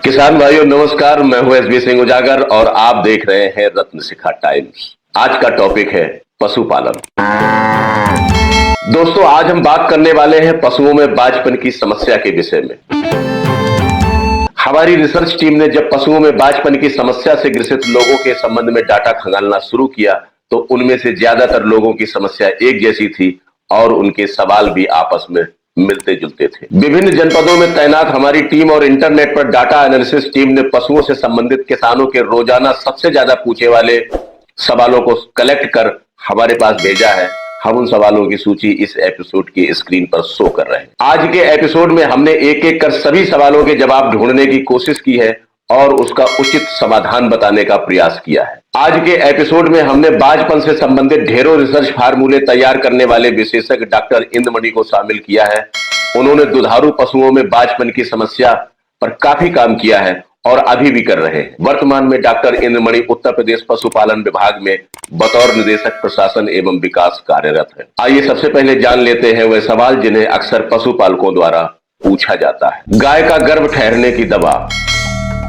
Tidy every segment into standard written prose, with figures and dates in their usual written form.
किसान भाइयों नमस्कार। मैं हूं एसबी सिंह उजागर और आप देख रहे हैं रत्न शिखा टाइम्स। आज का टॉपिक है पशुपालन। दोस्तों, आज हम बात करने वाले हैं पशुओं में बाझपन की समस्या के विषय में। हमारी रिसर्च टीम ने जब पशुओं में बाझपन की समस्या से ग्रसित लोगों के संबंध में डाटा खंगालना शुरू किया तो उनमें से ज्यादातर लोगों की समस्या एक जैसी थी और उनके सवाल भी आपस में मिलते जुलते थे। विभिन्न जनपदों में तैनात हमारी टीम और इंटरनेट पर डाटा एनालिसिस टीम ने पशुओं से संबंधित किसानों के रोजाना सबसे ज्यादा पूछे वाले सवालों को कलेक्ट कर हमारे पास भेजा है। हम उन सवालों की सूची इस एपिसोड की स्क्रीन पर शो कर रहे हैं। आज के एपिसोड में हमने एक एक कर सभी सवालों के जवाब ढूंढने की कोशिश की है और उसका उचित समाधान बताने का प्रयास किया है। आज के एपिसोड में हमने बाझपन से संबंधित ढेरों रिसर्च फार्मूले तैयार करने वाले विशेषज्ञ डॉक्टर इंद्रमणि को शामिल किया है। उन्होंने दुधारू पशुओं में बाझपन की समस्या पर काफी काम किया है और अभी भी कर रहे हैं। वर्तमान में डॉक्टर इंद्रमणि उत्तर प्रदेश पशुपालन विभाग में बतौर निदेशक प्रशासन एवं विकास कार्यरत है। आइए सबसे पहले जान लेते हैं वह सवाल जिन्हें अक्सर पशुपालकों द्वारा पूछा जाता है। गाय का गर्भ ठहरने की दवा,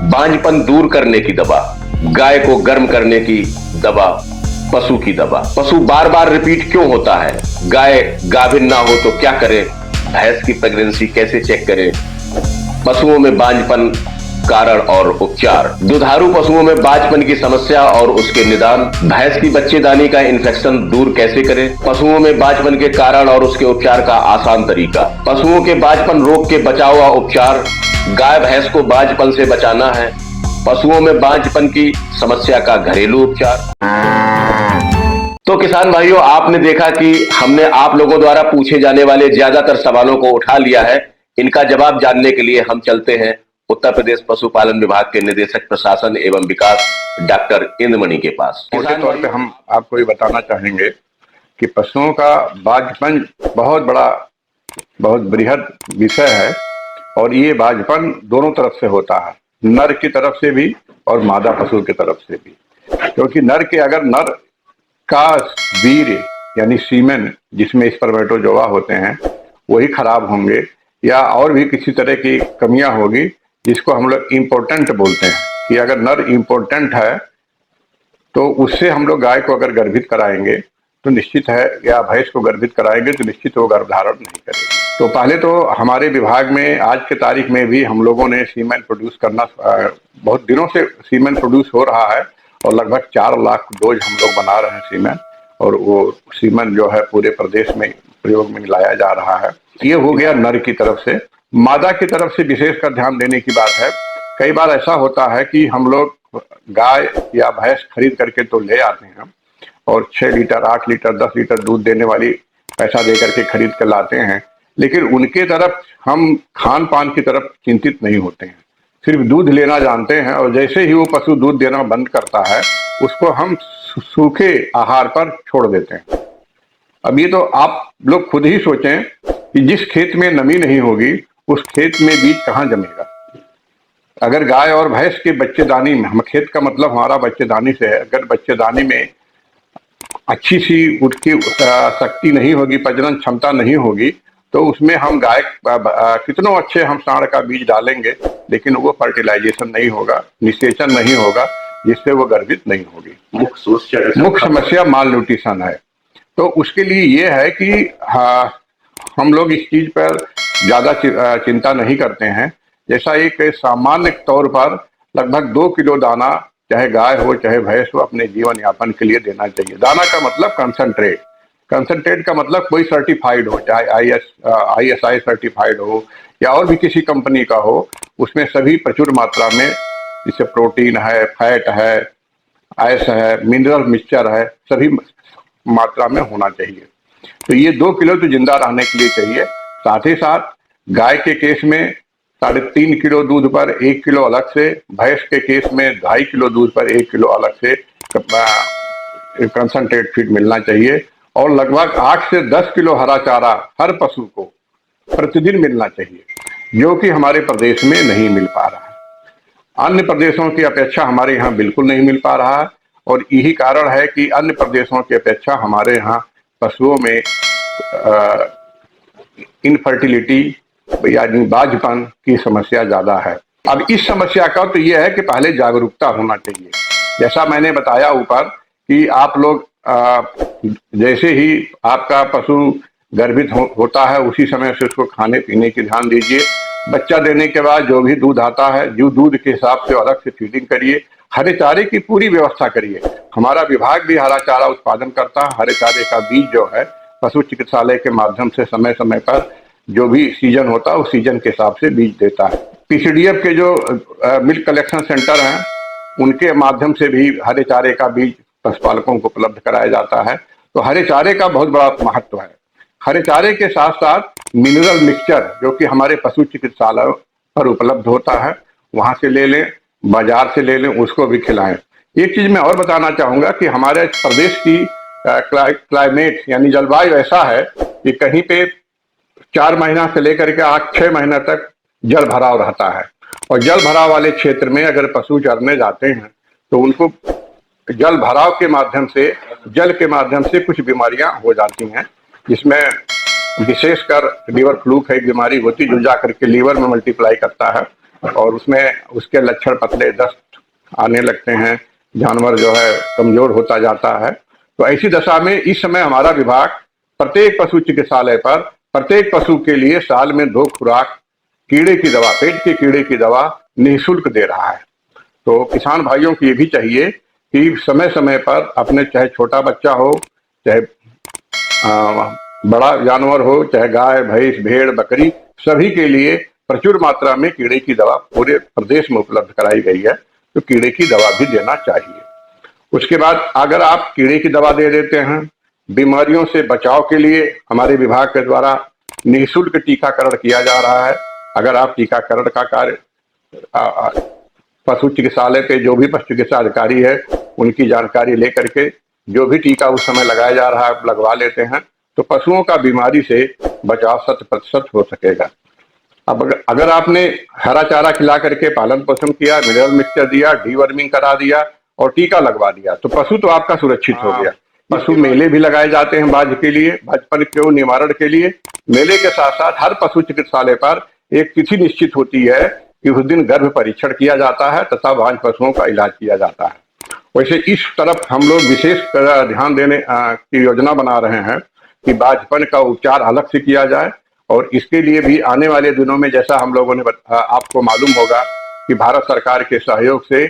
बांझपन दूर करने की दवा, गाय को गर्म करने की दवा, पशु की दवा। पशु बार बार रिपीट क्यों होता है? गाय गाभिन ना हो तो क्या करें? भैंस की प्रेगनेंसी कैसे चेक करें? पशुओं में बांझपन कारण और उपचार, दुधारू पशुओं में बाझपन की समस्या और उसके निदान, भैंस की बच्चेदानी का इन्फेक्शन दूर कैसे करें, पशुओं में बाझपन के कारण और उसके उपचार का आसान तरीका, पशुओं के बाझपन रोग के बचाव व उपचार, गाय भैंस को बाझपन से बचाना है, पशुओं में बाझपन की समस्या का घरेलू उपचार। तो किसान भाइयों, आपने देखा कि हमने आप लोगों द्वारा पूछे जाने वाले ज्यादातर सवालों को उठा लिया है। इनका जवाब जानने के लिए हम चलते हैं उत्तर प्रदेश पशुपालन विभाग के निदेशक प्रशासन एवं विकास डॉक्टर इंद्रमणि के पास। मोटे तौर पे हम आपको ये बताना चाहेंगे कि पशुओं का बाझपन बहुत बृहद विषय है और ये बाझपन दोनों तरफ से होता है, नर की तरफ से भी और मादा पशु की तरफ से भी। क्योंकि अगर नर का वीर्य यानी सीमेन जिसमें स्पर्मेटोजोआ होते हैं वही खराब होंगे या और भी किसी तरह की कमियां होगी जिसको हम लोग इम्पोर्टेंट बोलते हैं कि अगर नर इम्पोर्टेंट है तो उससे हम लोग गाय को अगर गर्भित कराएंगे तो निश्चित है, या भैंस को गर्भित कराएंगे तो निश्चित वो गर्भधारण नहीं करेगी। तो पहले तो हमारे विभाग में आज के तारीख में भी हम लोगों ने सीमेन प्रोड्यूस करना, बहुत दिनों से सीमेन प्रोड्यूस हो रहा है और लगभग 4 लाख डोज हम लोग बना रहे हैं सीमेन, और वो सीमेन जो है पूरे प्रदेश में प्रयोग में लाया जा रहा है। ये हो गया नर की तरफ से। मादा की तरफ से विशेष कर ध्यान देने की बात है, कई बार ऐसा होता है कि हम लोग गाय या भैंस खरीद करके तो ले आते हैं और 6 लीटर 8 लीटर 10 लीटर दूध देने वाली पैसा दे करके खरीद कर लाते हैं, लेकिन उनके तरफ हम खान पान की तरफ चिंतित नहीं होते हैं, सिर्फ दूध लेना जानते हैं। और जैसे ही वो पशु दूध देना बंद करता है उसको हम सूखे आहार पर छोड़ देते हैं। अब ये तो आप लोग खुद ही सोचें कि जिस खेत में नमी नहीं होगी उस खेत में बीज कहाँ जमेगा। अगर गाय और भैंस के बच्चेदानी में, हम खेत का मतलब हमारा बच्चेदानी से है, अगर बच्चेदानी में अच्छी सी उठकी शक्ति नहीं होगी, प्रजनन क्षमता नहीं होगी, तो उसमें हम गाय कितनों अच्छे हम सांड का बीज डालेंगे लेकिन वो फर्टिलाइजेशन नहीं होगा, निषेचन नहीं होगा, जिससे वो गर्भित नहीं होगी। मुख्य समस्या माल न्यूट्रिशन है। तो उसके लिए ये है कि हम लोग इस चीज पर ज्यादा चिंता नहीं करते हैं। जैसा एक सामान्य तौर पर लगभग 2 किलो दाना चाहे गाय हो चाहे भैंस हो अपने जीवन यापन के लिए देना चाहिए। दाना का मतलब कंसंट्रेट का मतलब कोई सर्टिफाइड हो, चाहे ISI सर्टिफाइड हो या और भी किसी कंपनी का हो, उसमें सभी प्रचुर मात्रा में, जैसे प्रोटीन है, फैट है, आयस है, मिनरल मिक्सचर है, सभी मात्रा में होना चाहिए। तो ये 2 किलो तो जिंदा रहने के लिए चाहिए। साथ ही साथ गाय के केस में 3.5 किलो दूध पर 1 किलो अलग से, भैंस के केस में 2.5 किलो दूध पर 1 किलो अलग से कंसंट्रेट फीड मिलना चाहिए और लगभग 8 से 10 किलो हरा चारा हर पशु को प्रतिदिन मिलना चाहिए, जो कि हमारे प्रदेश में नहीं मिल पा रहा है। अन्य प्रदेशों की अपेक्षा हमारे यहाँ बिल्कुल नहीं मिल पा रहा है और यही कारण है कि अन्य प्रदेशों की अपेक्षा हमारे यहाँ पशुओं में इनफर्टिलिटी यानी बाझपन की समस्या ज्यादा है। अब इस समस्या का तो यह है कि पहले जागरूकता होना चाहिए। जैसा मैंने बताया ऊपर कि आप लोग जैसे ही आपका पशु गर्भित होता है उसी समय से उसको खाने पीने की ध्यान दीजिए। बच्चा देने के बाद जो भी दूध आता है, जो दूध के हिसाब से अलग से फीडिंग करिए। हरे चारे की पूरी व्यवस्था करिए। हमारा विभाग भी हरा चारा उत्पादन करता है। हरे चारे का बीज जो है पशु चिकित्सालय के माध्यम से समय समय पर जो भी सीजन होता है उस सीजन के हिसाब से बीज देता है। पीसीडीएफ के जो मिल्क कलेक्शन सेंटर हैं उनके माध्यम से भी हरे चारे का बीज पशुपालकों को उपलब्ध कराया जाता है। तो हरे चारे का बहुत बड़ा महत्व है। हरे चारे के साथ साथ मिनरल मिक्सचर जो कि हमारे पशु चिकित्सालयों पर उपलब्ध होता है, वहां से ले लें, बाजार से ले लें, उसको भी खिलाएं। एक चीज मैं और बताना चाहूंगा कि हमारे प्रदेश की क्लाइमेट यानी जलवायु ऐसा है कि कहीं पे 4 महीना से लेकर के 6 महीने तक जल भराव रहता है। और जल भराव वाले क्षेत्र में अगर पशु चरने जाते हैं तो उनको जल भराव के माध्यम से, जल के माध्यम से कुछ बीमारियां हो जाती हैं, जिसमें विशेषकर लीवर फ्लूक है एक बीमारी होती है जो जाकर के लीवर में मल्टीप्लाई करता है और उसमें उसके लक्षण पतले दस्त आने लगते हैं। जानवर जो है कमजोर होता जाता है। तो ऐसी दशा में इस समय हमारा विभाग प्रत्येक पशु चिकित्सालय पर प्रत्येक पशु के लिए साल में 2 खुराक कीड़े की दवा, पेट के कीड़े की दवा निःशुल्क दे रहा है। तो किसान भाइयों को ये भी चाहिए कि समय समय पर अपने, चाहे छोटा बच्चा हो, चाहे बड़ा जानवर हो, चाहे गाय भैंस भेड़ बकरी, सभी के लिए प्रचुर मात्रा में कीड़े की दवा पूरे प्रदेश में उपलब्ध कराई गई है। तो कीड़े की दवा भी देना चाहिए। उसके बाद अगर आप कीड़े की दवा दे देते हैं, बीमारियों से बचाव के लिए हमारे विभाग के द्वारा निःशुल्क टीकाकरण किया जा रहा है। अगर आप टीकाकरण का कार्य पशु चिकित्सालय पे जो भी पशु चिकित्सा अधिकारी है उनकी जानकारी लेकर के जो भी टीका उस समय लगाया जा रहा है लगवा लेते हैं तो पशुओं का बीमारी से बचाव 100% हो सकेगा। अब अगर आपने हरा चारा खिला करके पालन पोषण किया, मिनरल मिक्सचर दिया, डीवर्मिंग करा दिया और टीका लगवा दिया तो पशु तो आपका सुरक्षित हो गया। पशु मेले भी लगाए जाते हैं बाज के लिए, बाजपन के निवारण के लिए। मेले के साथ साथ हर पशु चिकित्सालय पर एक तिथि निश्चित होती है कि उस दिन गर्भ परीक्षण किया जाता है तथा बांझ पशुओं का इलाज किया जाता है। वैसे इस तरफ हम लोग विशेष ध्यान देने की योजना बना रहे हैं कि बांझपन का उपचार अलग से किया जाए। और इसके लिए भी आने वाले दिनों में, जैसा हम लोगों ने आपको मालूम होगा कि भारत सरकार के सहयोग से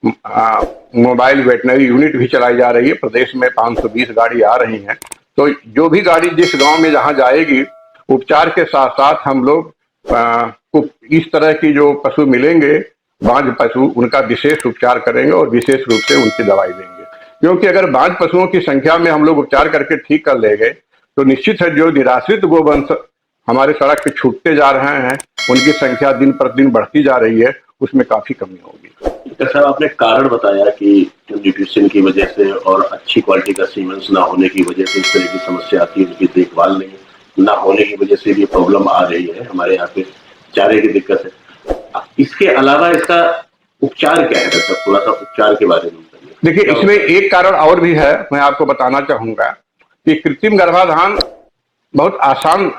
मोबाइल वेटनरी यूनिट भी चलाई जा रही है। प्रदेश में 520 गाड़ी आ रही हैं। तो जो भी गाड़ी जिस गांव में जहां जाएगी, उपचार के साथ साथ हम लोग इस तरह की जो पशु मिलेंगे बांझ पशु, उनका विशेष उपचार करेंगे और विशेष रूप से उनकी दवाई देंगे। क्योंकि अगर बांझ पशुओं की संख्या में हम लोग उपचार करके ठीक कर लेंगे तो निश्चित है जो निराश्रित गोवंश हमारे सड़क पे छूटते जा रहे हैं उनकी संख्या दिन प्रतिदिन बढ़ती जा रही है, उसमें काफी कमी होगी। सर, आपने कारण बताया कि न्यूट्रिशन की वजह से और अच्छी क्वालिटी का सीमेंस ना होने की वजह से इस तरह की समस्या आती है, उनकी देखभाल नहीं ना होने की वजह से भी प्रॉब्लम आ रही है। हमारे यहाँ पे चारे की दिक्कत है। इसके अलावा इसका उपचार क्या है सर? थोड़ा सा उपचार के बारे में बताइए। देखिए, इसमें एक कारण और भी है, मैं आपको बताना चाहूंगा कि कृत्रिम गर्भाधान बहुत आसान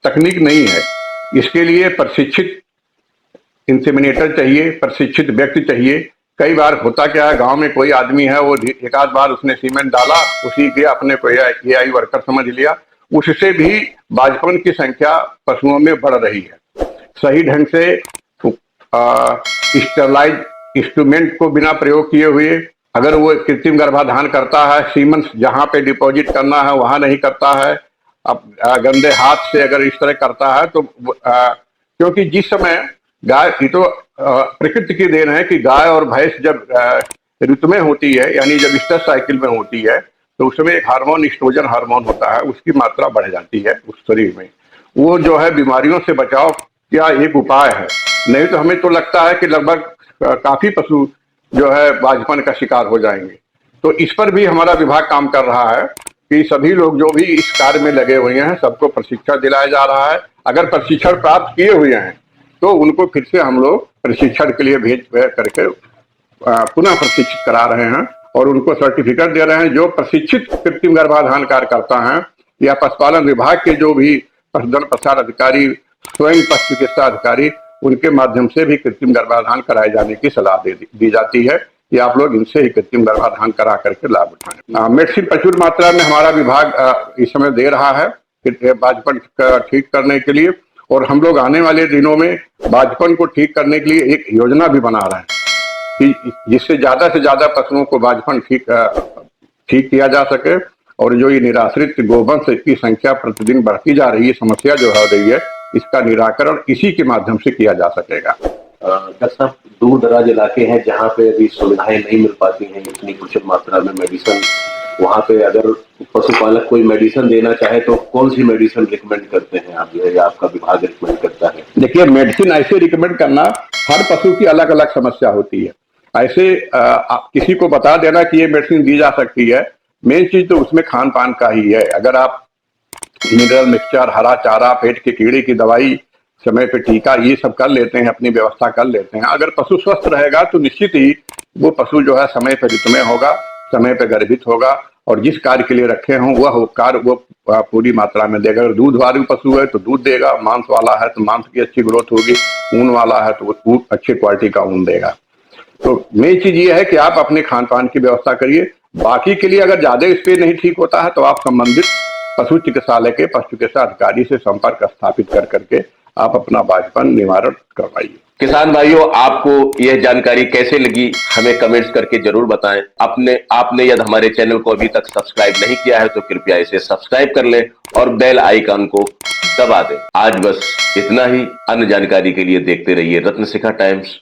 तकनीक नहीं है। इसके लिए प्रशिक्षित इंसेमिनेटर चाहिए, प्रशिक्षित व्यक्ति चाहिए। कई बार होता क्या है, गांव में कोई आदमी है, वो एक आध बार उसने सीमेंट डाला, उसी के अपने को एआई वर्कर समझ लिया, उससे भी बांझपन की संख्या पशुओं में बढ़ रही है। सही ढंग से स्टेरलाइज इंस्ट्रूमेंट को बिना प्रयोग किए हुए अगर वो कृत्रिम गर्भाधान करता है, सीमेंस जहां पे डिपॉजिट करना है वहां नहीं करता है, अब गंदे हाथ से अगर इस तरह करता है तो क्योंकि जिस समय गाय, ये तो प्रकृति की देन है कि गाय और भैंस जब ऋतु में होती है, यानी जब स्टेज साइकिल में होती है, तो उसमें एक हार्मोन, एस्ट्रोजन हार्मोन होता है, उसकी मात्रा बढ़ जाती है उस शरीर में। वो जो है बीमारियों से बचाव क्या एक उपाय है। नहीं तो हमें तो लगता है कि लगभग काफी पशु जो है बांझपन का शिकार हो जाएंगे। तो इस पर भी हमारा विभाग काम कर रहा है कि सभी लोग जो भी इस कार्य में लगे हुए हैं सबको प्रशिक्षण दिलाया जा रहा है। अगर प्रशिक्षण प्राप्त किए हुए हैं तो उनको फिर से हम लोग प्रशिक्षण के लिए भेज करके पुनः प्रशिक्षित करा रहे हैं और उनको सर्टिफिकेट दे रहे हैं। जो प्रशिक्षित कृत्रिम गर्भाधान कार्यकर्ता हैं या पशुपालन विभाग के जो भी पशुधन प्रसार अधिकारी, स्वयं पशु चिकित्सा अधिकारी, उनके माध्यम से भी कृत्रिम गर्भाधान कराए जाने की सलाह दी जाती है कि आप लोग इनसे ही कृत्रिम गर्भाधान करा करके लाभ उठाएं। मेडिसिन प्रचुर मात्रा में हमारा विभाग इस समय दे रहा है बाजपन ठीक करने के लिए, और हम लोग आने वाले दिनों में बाजपन को ठीक करने के लिए एक योजना भी बना रहे हैं कि जिससे ज्यादा से ज्यादा पशुओं को बाजपन ठीक किया जा सके, और जो ये निराश्रित गोवंश की संख्या प्रतिदिन बढ़ती जा रही है, समस्या जो हो रही है, इसका निराकरण इसी के माध्यम से किया जा सकेगा। डॉक्टर साहब, दूर दराज इलाके हैं जहाँ पे अभी सुविधाएं नहीं मिल पाती हैं इतनी प्रचुर मात्रा में मेडिसिन, वहाँ पे अगर पशुपालक कोई मेडिसिन देना चाहे तो कौन सी मेडिसिन रिकमेंड करते हैं आप, या आपका विभाग रिकमेंड करता है? देखिए, मेडिसिन ऐसे रिकमेंड करना, हर पशु की अलग अलग समस्या होती है। ऐसे किसी को बता देना कि ये मेडिसिन दी जा सकती है, मेन चीज तो उसमें खान पान का ही है। अगर आप मिनरल मिक्सचर, हरा चारा, पेट के कीड़े की दवाई, समय पे टीका, ये सब कर लेते हैं, अपनी व्यवस्था कर लेते हैं, अगर पशु स्वस्थ रहेगा तो निश्चित ही वो पशु जो है समय पर ऋतुमय होगा, समय पर गर्भित होगा, और जिस कार्य के लिए रखे हों वह कार्य वो पूरी मात्रा में देगा। अगर दूध वाली पशु है तो दूध देगा, मांस वाला है तो मांस की अच्छी ग्रोथ होगी, ऊन वाला है तो वो अच्छी क्वालिटी का ऊन देगा। तो मेन चीज ये है कि आप अपने खान पान की व्यवस्था करिए। बाकी के लिए अगर ज्यादा इस पे नहीं ठीक होता है तो आप संबंधित पशु चिकित्सालय के पशु चिकित्सा अधिकारी से संपर्क स्थापित कर करके आप अपना बाजपन निवारण करवाइए। किसान भाइयों, आपको यह जानकारी कैसे लगी हमें कमेंट्स करके जरूर बताएं। आपने यदि हमारे चैनल को अभी तक सब्सक्राइब नहीं किया है तो कृपया इसे सब्सक्राइब कर लें और बेल आइकन को दबा दें। आज बस इतना ही। अन्य जानकारी के लिए देखते रहिए रत्न शिखा टाइम्स।